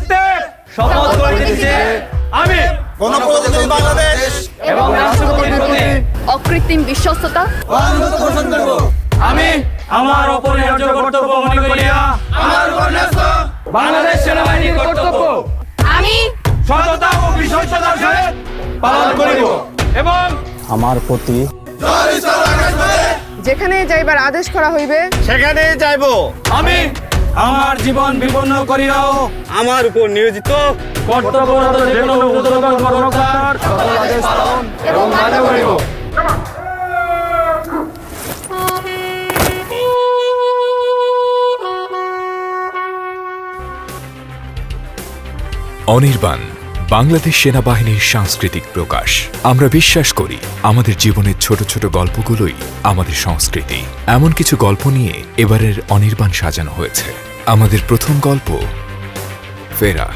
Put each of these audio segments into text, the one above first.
কর্তৃত্বে শপথ করিতেছি যে আমি গণপ্রজাতন্ত্রী বাংলাদেশ এবং রাষ্ট্রপতির প্রতি অকৃত্রিম বিশ্বস্ততা পোষণ করব। আমি আমার অপরিহার্য কর্তব্য মনে করিয়া আমার উপর ন্যস্ত বাংলাদেশ সেনাবাহিনীর কর্তব্য আমি সততা ও বিশ্বস্ততার সহিত পালন করিব এবং আমার প্রতি যেখানে যাইবার আদেশ করা হইবে সেখানে যাইব। আমি আমার জীবন বিপন্ন করিয়াও আমার উপর নিয়োজিত কর্তব্যরত যে কোনো ঊর্ধ্বতন কর্মকর্তার সকল আদেশ পালন এবং মান্য করিব। অনির্বাণ বাংলাদেশ সেনাবাহিনীর সাংস্কৃতিক প্রকাশ। আমরা বিশ্বাস করি আমাদের জীবনের ছোট ছোট গল্পগুলোই আমাদের সংস্কৃতি। এমন কিছু গল্প নিয়ে এবারের অনির্বাণ সাজানো হয়েছে। আমাদের প্রথম গল্প ফেরা।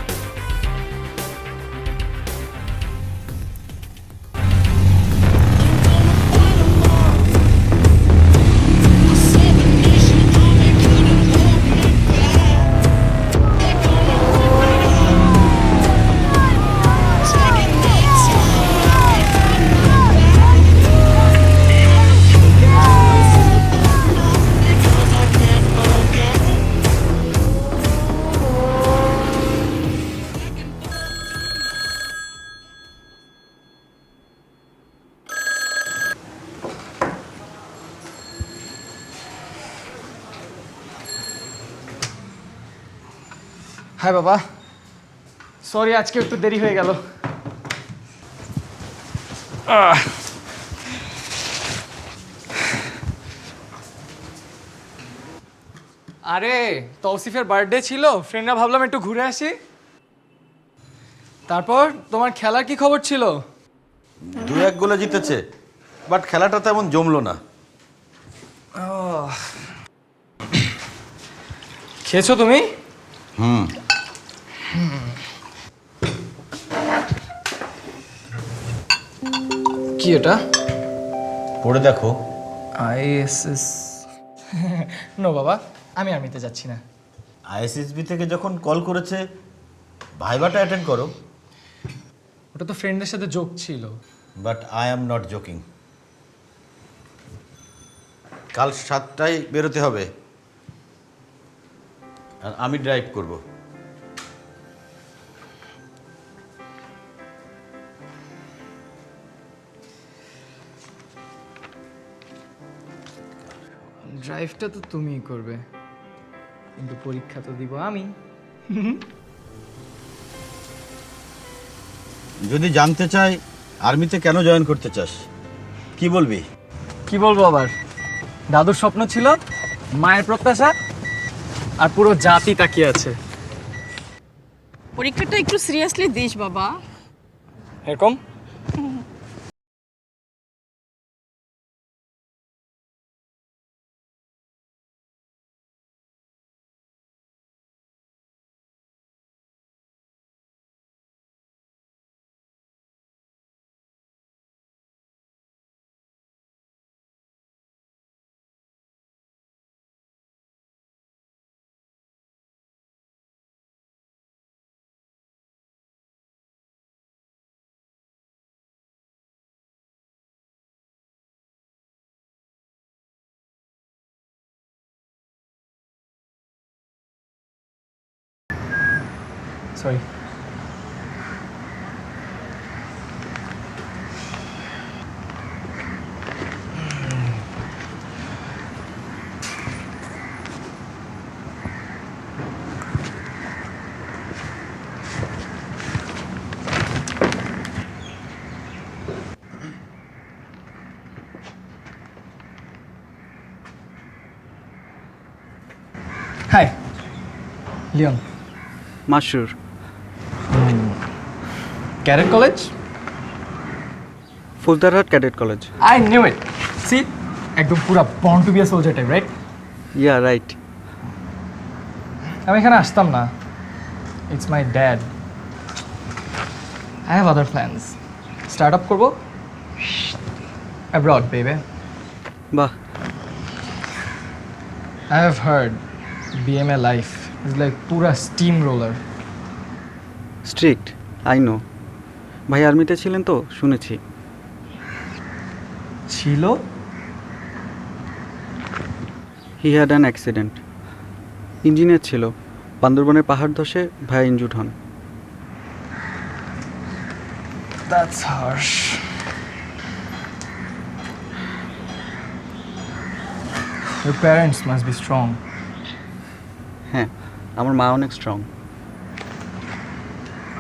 হাই বাবা, সরি আজকে একটু দেরি হয়ে গেল। আরে তৌসিফের বার্থডে ছিল, ফ্রেন্ডরা ভাবলাম একটু ঘুরে আসি। তারপর তোমার খেলার কি খবর ছিল? 2-1 গোলে জিতেছে, বাট খেলাটা তেমন জমলো না। খেয়েছো তুমি? কি এটা? পড়ে দেখো। আইএসএস নো বাবা, আমি আর্মিতে যাচ্ছি না। আইএসএসবি থেকে যখন কল করেছে ভাইবাটা অ্যাটেন্ড করো। ওটা তো ফ্রেন্ডের সাথে জোক ছিল। But I am not joking. কাল 7টায় বেরোতে হবে আর আমি ড্রাইভ করব। ড্রাইভটা তো তুমিই করবে, কিন্তু পরীক্ষা তো দিব আমি। যদি জানতে চাই আর্মিতে কেন জয়েন করতে চাস, কি বলবি? কি বলবো আবার, দাদুর স্বপ্ন ছিল, মায়ের প্রত্যাশা, আর পুরো জাতি তাকিয়ে আছে। পরীক্ষাটা একটু সিরিয়াসলি দিস বাবা। এরকম sorry. Hi, Leon. Masur. Cadet college? Faujdarhat cadet college. I knew it. See, একদম পুরা born to be a soldier type, right? Yeah right. আমি এখানে আসতাম না। It's my dad. I have other plans. Start up করবো abroad, babe. বাহ, I have heard BMA life is like pura steamroller. Strict, I know. ভাই আর্মিতে ছিলেন তো, শুনেছি। ছিল? He had an accident. Engineer ছিল, বান্দরবনের পাহাড় ধসে ভাই ইনজুর্ড হন। That's harsh. Your parents must be strong. হ্যাঁ, আমার মা অনেক স্ট্রং।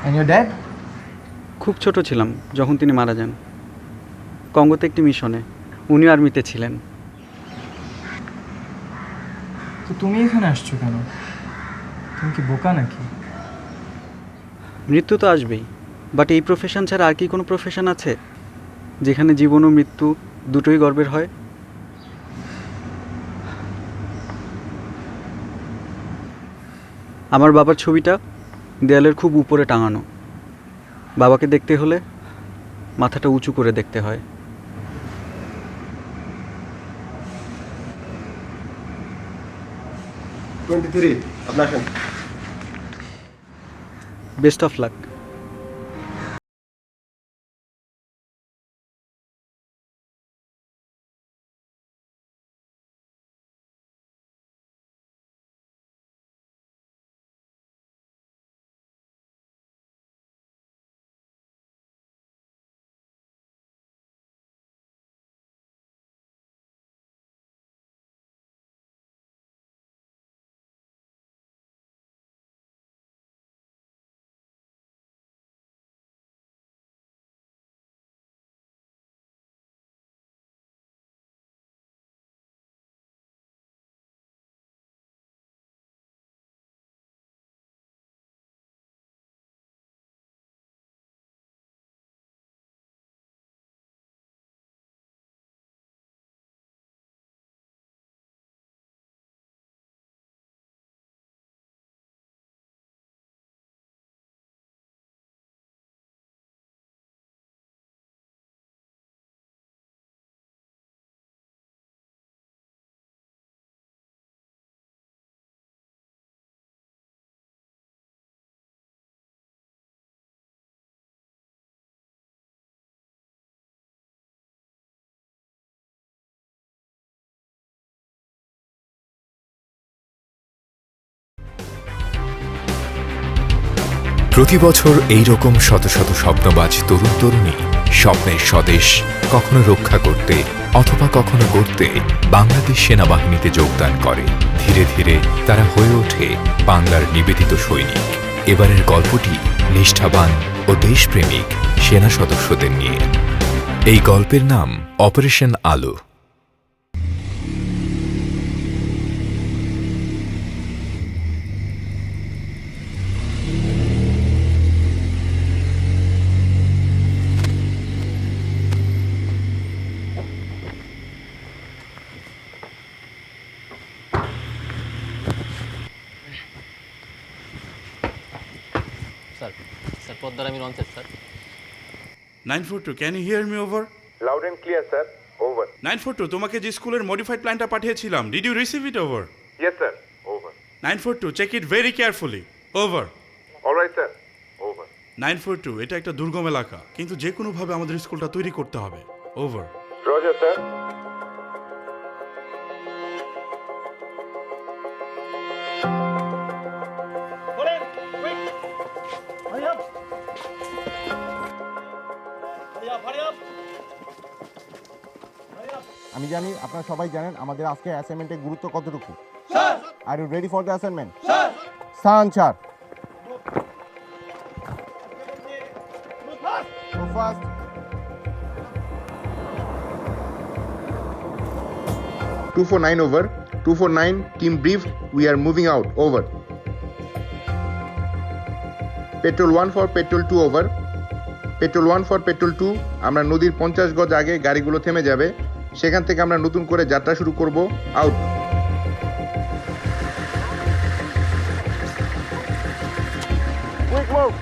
And your dad? খুব ছোট ছিলাম যখন তিনি মারা যান, কঙ্গোতে একটি মিশনে। উনিও আর্মিতে ছিলেন। তো তুমি এখানে আসছো কেন? তুমি কি বোকা নাকি? মৃত্যু তো আসবেই, বাট এই প্রফেশন ছাড়া আর কি কোনো প্রফেশন আছে যেখানে জীবন ও মৃত্যু দুটোই গর্বের হয়? আমার বাবার ছবিটা দেয়ালের খুব উপরে টাঙানো। বাবাকে দেখতে হলে মাথাটা উঁচু করে দেখতে হয়। Best of luck. প্রতি বছর এই রকম শত শত স্বপ্নবাজ তরুণ তরুণী স্বপ্নের স্বদেশ কখনো রক্ষা করতে অথবা কখনো করতে বাংলাদেশ সেনাবাহিনীতে যোগদান করে। ধীরে ধীরে তারা হয়ে ওঠে বাংলার নিবেদিত সৈনিক। এবারের গল্পটি নিষ্ঠাবান ও দেশপ্রেমিক সেনা সদস্যদের নিয়ে। এই গল্পের নাম অপারেশন আলো। স্যার পদ্মার আমি রঞ্চের sir. 942, can you hear me over? Loud and clear, sir. Over. 942, তোমাকে যে স্কুলের মডিফাইড প্ল্যানটা পাঠিয়েছিলাম, did you receive it? Over. Yes, sir. Over. 942, check it very carefully. Over. All right, sir. Over. 942, এটা একটা দুর্গম এলাকা, কিন্তু যে কোনোভাবে আমাদের স্কুলটা তৈরি করতে হবে। ওভার। Roger, sir. আমি জানি আপনারা সবাই জানেন আমাদের আজকে অ্যাসাইনমেন্টের গুরুত্ব কতটুকু। Are you ready for the assignment? Sir sir Go fast. Two four nine over. 249, team brief. We are moving out. Over. Petrol 1 for petrol 2 over. Petrol 1 for petrol 2. আমরা নদীর 50 গজ আগে গাড়িগুলো থেমে যাবে, সেখান থেকে আমরা নতুন করে যাত্রা শুরু করব। Out. Quick move.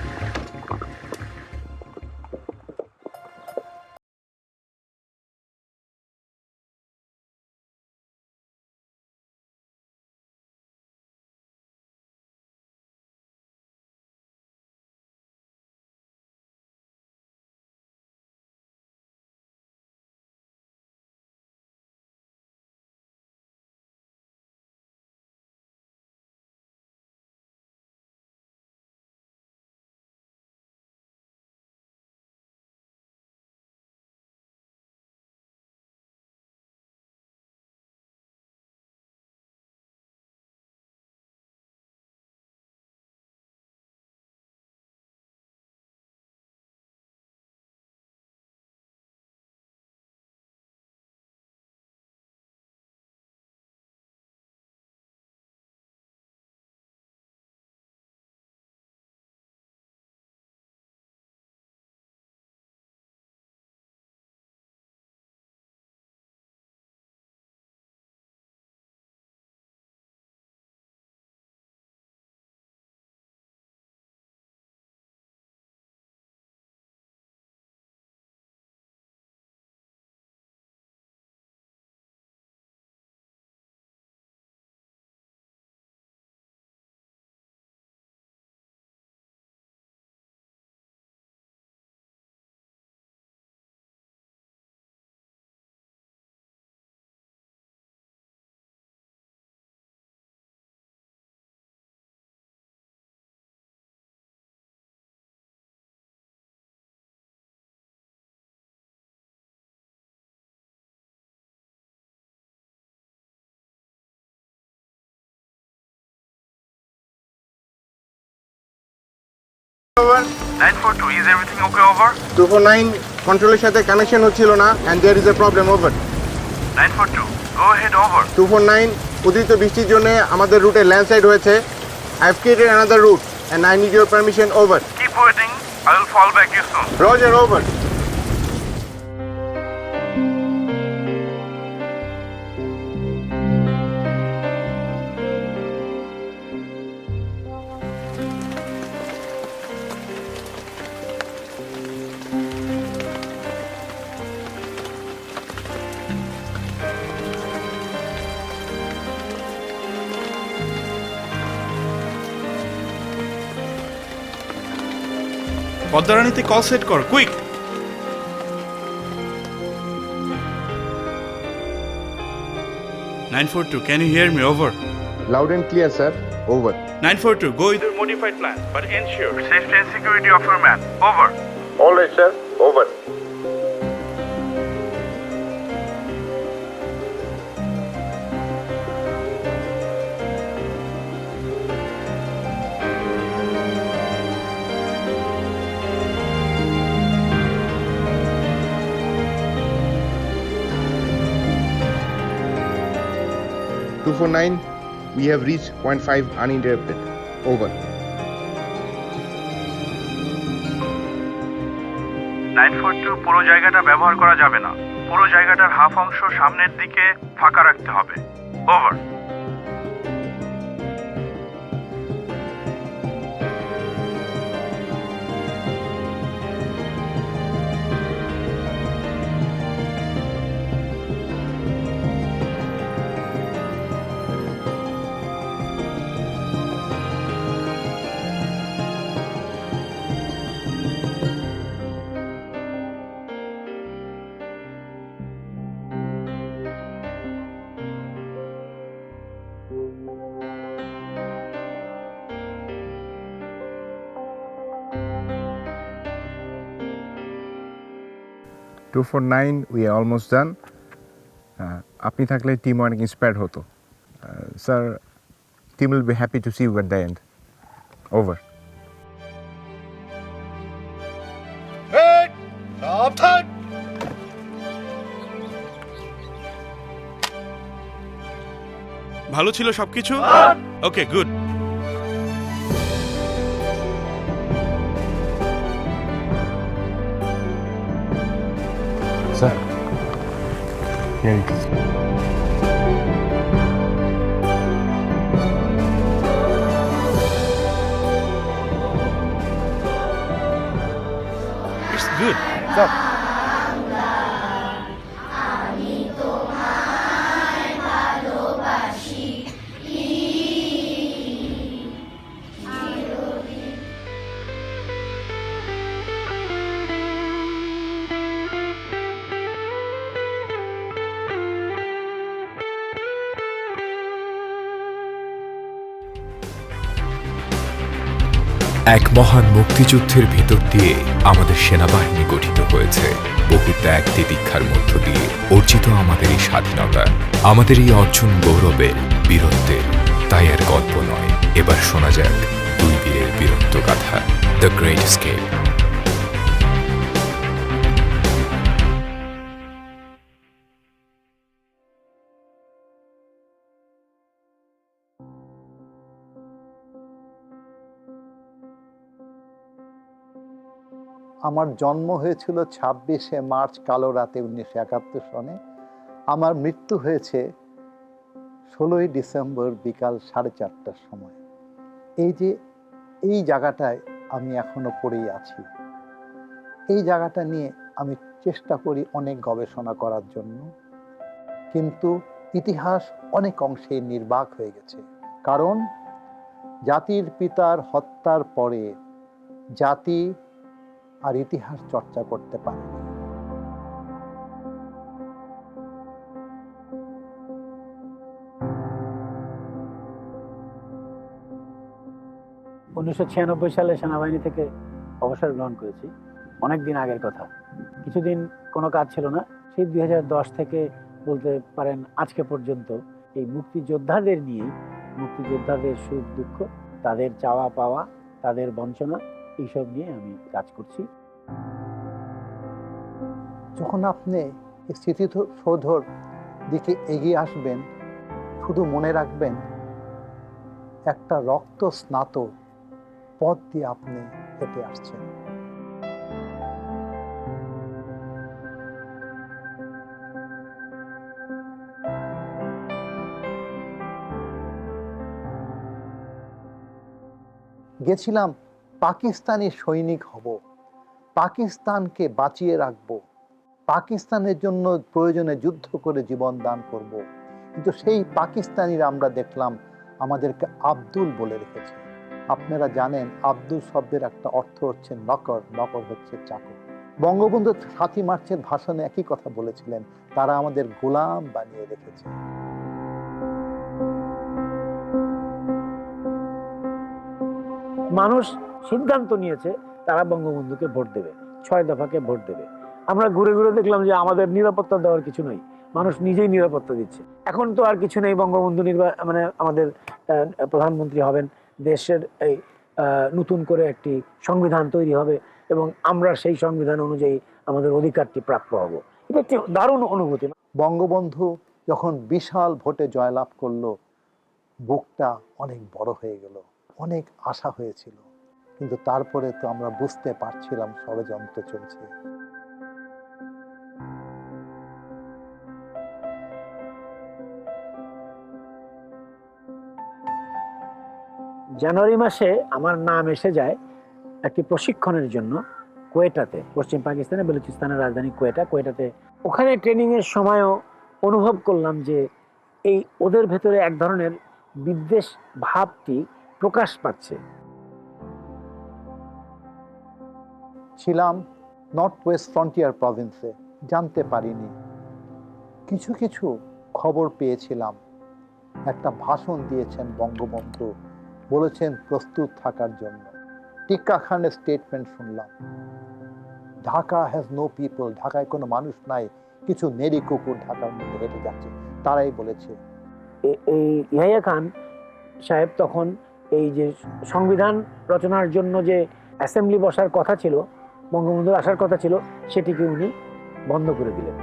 Over 942, is everything okay? Over. 249 কন্ট্রোলের সাথে কানেকশন হচ্ছিল না and there is a problem over 942, go ahead. Over. 249 অতিরিক্ত বৃষ্টির জন্য আমাদের রুটে ল্যান্ডস্লাইড হয়েছে I have created another route and I need your permission over Keep waiting. I will fall back you soon. Roger over পদ্মারানীতে call set কর, quick. 942, can you hear me? Over. Loud and clear sir over 942, go with your modified plan, but ensure safety and security of your man. Over. Alright sir over we have reached point 5 uninterrupted. Over. 942, পুরো জায়গাটা ব্যবহার করা যাবে না। পুরো জায়গাটার half অংশ সামনের দিকে ফাঁকা রাখতে হবে। Over. we are almost done. আপনি থাকলে টিম অনেক ইন্সপায়ার্ড হতো sir team will be happy to see you at the end over ভালো ছিল সবকিছু? Okay, good. Sir here it is. It's good. Sir এক মহান মুক্তিযুদ্ধের ভিতর দিয়ে আমাদের সেনাবাহিনী গঠিত হয়েছে। বহু ত্যাগ তিতিক্ষার মধ্য দিয়ে অর্জিত আমাদের এই স্বাধীনতা, আমাদের এই অর্জন গৌরবের, বীরত্বের। তাই আর গল্প নয়, এবার শোনা যাক দুই বীরের বীরত্ব গাথা, দ্য গ্রেট স্কেপ। আমার জন্ম হয়েছিল 26শে মার্চ কালো রাতে 1971 সনে। আমার মৃত্যু হয়েছে 16ই ডিসেম্বর বিকাল 4:30টার সময়। এই জায়গাটায় আমি এখনো পড়েই আছি। এই জায়গাটা নিয়ে আমি চেষ্টা করি অনেক গবেষণা করার জন্য, কিন্তু ইতিহাস অনেক অংশে নির্বাক হয়ে গেছে। কারণ জাতির পিতার হত্যার পরে জাতি আর ইতিহাস চর্চা করতে পারেনি। 1996 সালে সেনাবাহিনী থেকে অবসর গ্রহণ করেছি। অনেক দিন আগের কথা, কিছুদিন কোনো কাজ ছিল না। সেই 2010 থেকে বলতে পারেন আজকে পর্যন্ত এই মুক্তিযোদ্ধাদের নিয়েই, মুক্তিযোদ্ধাদের সুখ দুঃখ, তাদের চাওয়া পাওয়া, তাদের বঞ্চনা এইসব নিয়ে আমি কাজ করছি। যখন আপনি এই স্মৃতিসৌধর দিকে এগিয়ে আসবেন, শুধু মনে রাখবেন একটা রক্ত স্নাত পথ দিয়ে আপনি হেঁটে আসছেন। গেছিলাম পাকিস্তানি সৈনিক হব, পাকিস্তানকে বাঁচিয়ে রাখবো, পাকিস্তানের জন্য প্রয়োজনে যুদ্ধ করে জীবন দান করব। কিন্তু সেই পাকিস্তানিরা আমরা দেখলাম আমাদেরকে আব্দুল বলে রেখেছে। আপনারা জানেন আব্দুল শব্দের একটা অর্থ হচ্ছে নকর, নকর হচ্ছে চাকর। বঙ্গবন্ধু ৭ই মার্চের ভাষণে একই কথা বলেছিলেন, তারা আমাদের গোলাম বানিয়ে রেখেছে। মানুষ সিদ্ধান্ত নিয়েছে তারা বঙ্গবন্ধুকে ভোট দেবে, ৬ দফাকে ভোট দেবে। আমরা ঘুরে ঘুরে দেখলাম যে আমাদের নিরাপত্তা দেওয়ার কিছু নেই, মানুষ নিজেই নিরাপত্তা দিচ্ছে। এখন তো আর কিছু নেই, বঙ্গবন্ধু মানে আমাদের প্রধানমন্ত্রী হবেন, দেশের এই নতুন করে একটি সংবিধান তৈরি হবে এবং আমরা সেই সংবিধান অনুযায়ী আমাদের অধিকারটি প্রাপ্য হব। এটা একটি দারুণ অনুভূতি। বঙ্গবন্ধু যখন বিশাল ভোটে জয়লাভ করলো, বুকটা অনেক বড় হয়ে গেল, অনেক আশা হয়েছিল। কিন্তু তারপরে তো আমরা বুঝতে পারছিলাম ষড়যন্ত্র চলছে। জানুয়ারি মাসে আমার নাম এসে যায় একটি প্রশিক্ষণের জন্য কোয়েটাতে, পশ্চিম পাকিস্তানে বেলুচিস্তানের রাজধানী কোয়েটাতে। ওখানে ট্রেনিং এর সময়ও অনুভব করলাম যে এই ওদের ভেতরে এক ধরনের বিদ্বেষ ভাবটি প্রকাশ পাচ্ছে। ছিলাম নর্থ ওয়েস্ট ফ্রন্টিয়ার প্রভিন্সে, জানতে পারিনি, কিছু কিছু খবর পেয়েছিলাম। একটা ভাষণ দিয়েছেন বঙ্গবন্ধু, বলেছেন প্রস্তুত থাকার জন্য। টিক্কা খানের স্টেটমেন্ট শুনলাম, ঢাকা হ্যাজ নো পিপল, ঢাকায় কোনো মানুষ নাই, কিছু নেড়ি কুকুর ঢাকার মধ্যে হেঁটে যাচ্ছে, তারাই বলেছে। এই ইয়াহিয়া খান সাহেব তখন এই যে সংবিধান রচনার জন্য যে অ্যাসেম্বলি বসার কথা ছিল, বঙ্গবন্ধুর আসার কথা ছিল, সেটিকে উনি বন্ধ করে দিলেন।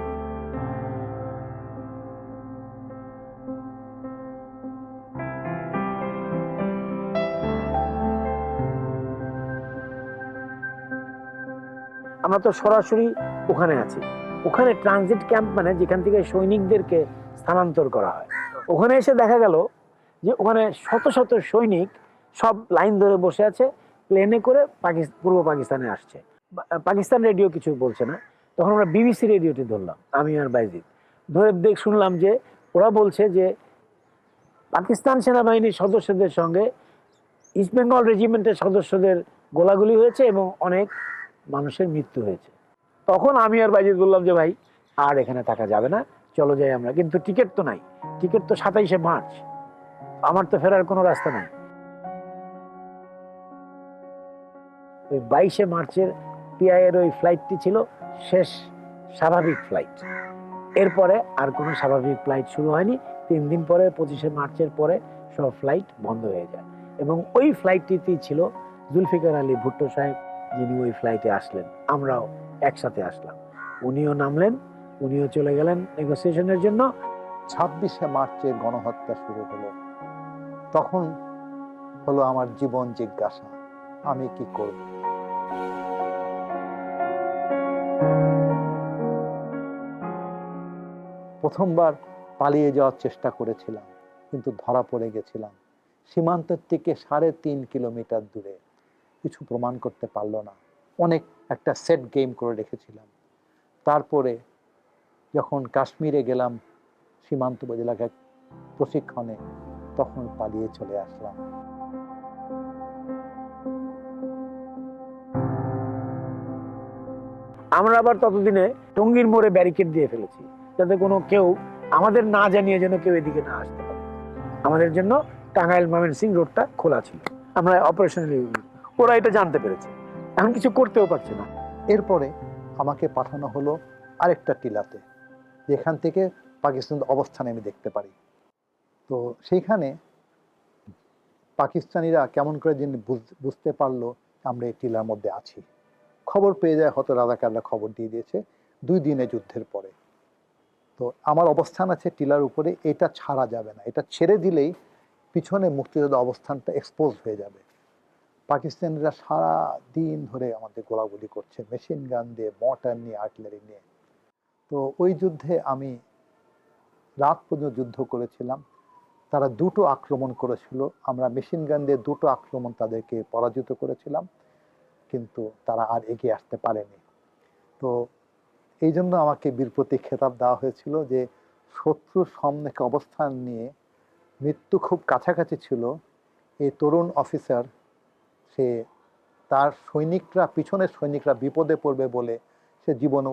আমরা তো সরাসরি ওখানে আছি। ওখানে ট্রানজিট ক্যাম্প মানে যেখান থেকে সৈনিকদেরকে স্থানান্তর করা হয়। ওখানে এসে দেখা গেল যে ওখানে শত শত সৈনিক সব লাইন ধরে বসে আছে, প্লেনে করে পূর্ব পাকিস্তানে আসছে। পাকিস্তান রেডিও কিছু বলছে না। তখন আমরা বিবিসি রেডিওটি ধরলাম, আমি আর বাইজিদ ধরে শুনলাম যে ওরা বলছে যে পাকিস্তান সেনাবাহিনীর সদস্যদের সঙ্গে ইস্ট বেঙ্গল রেজিমেন্টের সদস্যদের গোলাগুলি হয়েছে এবং অনেক মানুষের মৃত্যু হয়েছে। তখন আমি আর বাইজিদ বললাম যে ভাই আর এখানে থাকা যাবে না, চলো যাই আমরা। কিন্তু টিকিট তো নাই, টিকিট তো ২৭শে মার্চ, আমার তো ফেরার কোনো রাস্তা নাই। ওই ২২শে মার্চের পিআই এর ওই ফ্লাইটটি ছিল শেষ স্বাভাবিক ফ্লাইট। এরপরে আর কোনো স্বাভাবিক ফ্লাইট শুরু হয়নি। ৩ দিন পরে ২৫শে মার্চের পরে সব ফ্লাইট বন্ধ হয়ে যায় এবং ওই ফ্লাইটটিতেই ছিল জুলফিকার আলী ভুট্টো সাহেব, যিনি ওই ফ্লাইটে আসলেন, আমরাও একসাথে আসলাম। উনিও নামলেন, উনিও চলে গেলেন নেগোসিয়েশনের জন্য। ২৬শে মার্চে গণহত্যা শুরু হলো। তখন হলো আমার জীবন জিজ্ঞাসা, আমি কি করব? প্রথমবার পালিয়ে যাওয়ার চেষ্টা করেছিলাম, কিন্তু ধরা পড়ে গেছিলাম। সীমান্তের থেকে ৩.৫ কিলোমিটার দূরে, কিছু প্রমাণ করতে পারলো না। অনেক একটা সেট গেম করে রেখেছিলাম। তারপরে যখন কাশ্মীরে গেলাম সীমান্তবর্তী এলাকায় প্রশিক্ষণে, তখন পালিয়ে চলে আসলাম। আমরা আবার ততদিনে টঙ্গীর মোড়ে ব্যারিকেড দিয়ে ফেলেছি, যাতে কোনো কেউ আমাদের না জানিয়ে যেন কেউ এদিকে না আসতে পারে। আমাদের জন্য টাঙ্গাইল ময়মনসিংহ রোডটা খোলা ছিল। আমরা অপারেশনালি, ওরা এটা জানতে পেরেছে, এখন কিছু করতেও পারছে না। এরপরে আমাকে পাঠানো হলো আরেকটা টিলাতে, যেখান থেকে পাকিস্তানের অবস্থানে আমি দেখতে পারি। তো সেইখানে পাকিস্তানিরা কেমন করে যিনি বুঝতে পারলো আমরা এই টিলার মধ্যে আছি। খবর পেয়ে যায়, হয়তো রাজাকাররা খবর দিয়ে দিয়েছে 2 দিনে যুদ্ধের পরে। তো আমার অবস্থান আছে টিলার উপরে, এটা ছাড়া যাবে না, এটা ছেড়ে দিলেই পিছনে মুক্তিযোদ্ধা অবস্থানটা এক্সপোজ হয়ে যাবে। পাকিস্তানিরা সারা দিন ধরে আমাদের গোলাগুলি করছে, মেশিন গান দিয়ে, মর্টার নিয়ে, আর্টিলারি নিয়ে। তো ওই যুদ্ধে আমি রাত পর্যন্ত যুদ্ধ করেছিলাম। তারা 2টো আক্রমণ করেছিল, আমরা মেশিন গান দিয়ে 2টো আক্রমণ তাদেরকে পরাজিত করেছিলাম, কিন্তু তারা আর এগিয়ে আসতে পারেনি। তো এই জন্য আমাকে বীর প্রতীক খেতাব দেওয়া হয়েছিল যে শত্রুর সামনে অবস্থান নিয়ে মৃত্যু খুব কাছাকাছি ছিল, এই তরুণ অফিসার সে তার সৈনিকরা, পিছনের সৈনিকরা বিপদে পড়বে বলে সে জীবনে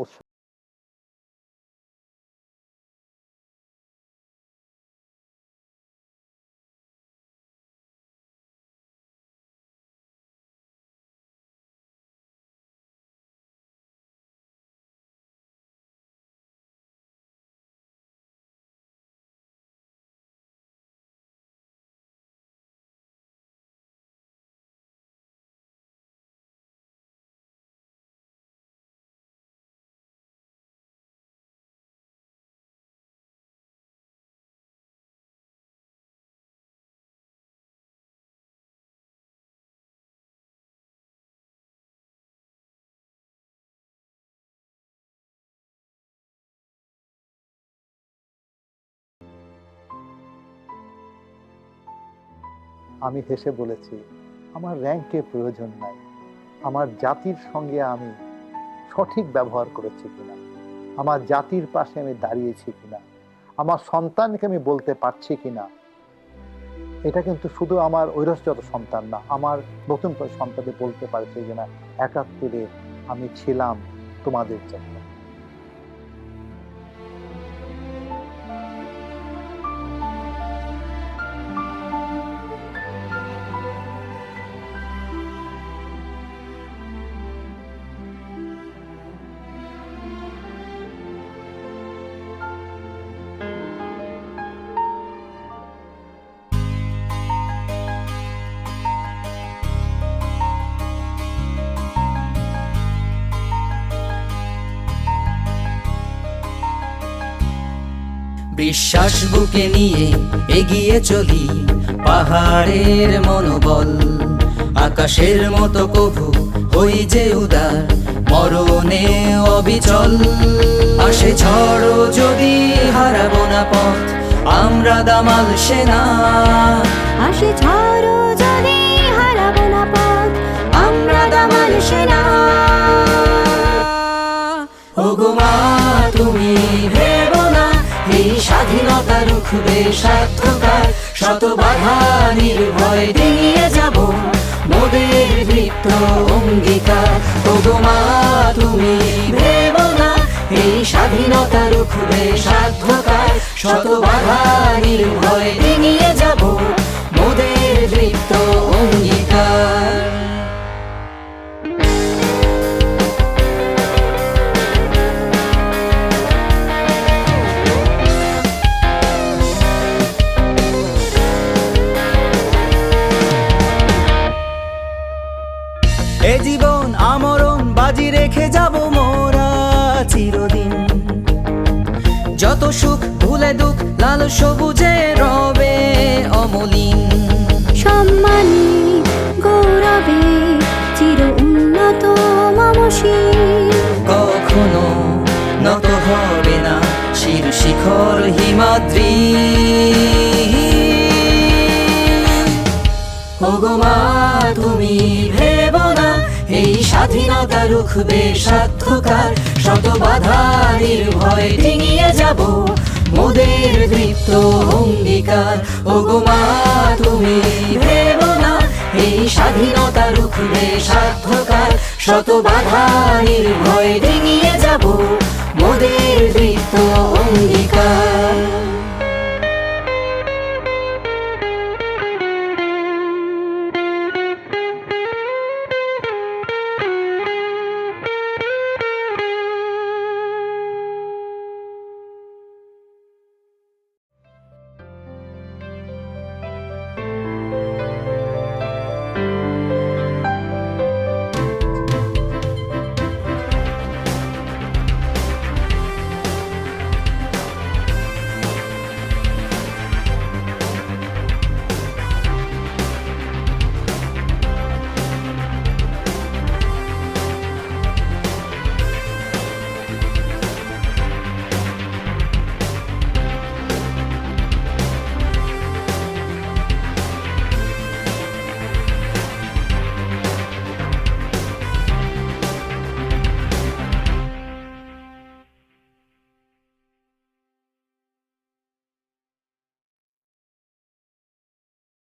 আমি হেসে বলেছি, আমার র্যাঙ্কের প্রয়োজন নাই, আমার জাতির সঙ্গে আমি সঠিক ব্যবহার করেছি কিনা, আমার জাতির পাশে আমি দাঁড়িয়েছি কিনা, আমার সন্তানকে আমি বলতে পারছি কিনা। এটা কিন্তু শুধু আমার ঐরসজাত সন্তান না, আমার নতুন করে সন্তানকে বলতে পারছি কিনা ৭১-এ আমি ছিলাম তোমাদের জন্য। বিশ্বাস বুকে নিয়ে এগিয়ে চলি, পাহাড়ের মনোবল, আকাশের মতো কভু হই যে উদার, মরণে অবিচল। আসে ঝড় যদি হারাবো না পথ, আমরা দামাল সেনা। আসে ঝড় যদি হারাবো না পথ, আমরা দামাল সেনা। ওগো মা তুমি ভেবো না, এই স্বাধীনতা রুখবে সার্থকার, শত বাধা নির্ভয় ডিঙিয়ে যাব মোদের দৃপ্ত অঙ্গীকার। ওগো মা তুমি ভেবো না, এই স্বাধীনতা রুখবে সার্থকার, শত বাধা নির্ভয় ডিঙিয়ে যাব মোদের দৃপ্ত অঙ্গীকার। এ জীবন আমরণ বাজি রেখে যাব মোরা চিরদিন, যত সুখ ভুলে দুঃখ লাল সবুজে রবে অমলিন। সম্মানী গৌরবে চির উন্নত মমশীল, কখনো নত হবে না শির শিখর হিমাদ্রি। ওগো মা তুমি ভেবো না, এই স্বাধীনতা রুখবে সার্থকার, শত বাধা নির্ভয় ডিঙিয়ে যাব মোদের দৃপ্ত অঙ্গীকার। ওগো মা তুমি ভেবো না, এই স্বাধীনতা রুখবে সার্থকার, শত বাধা নির্ভয় ডিঙিয়ে যাব মোদের দৃপ্ত অঙ্গীকার।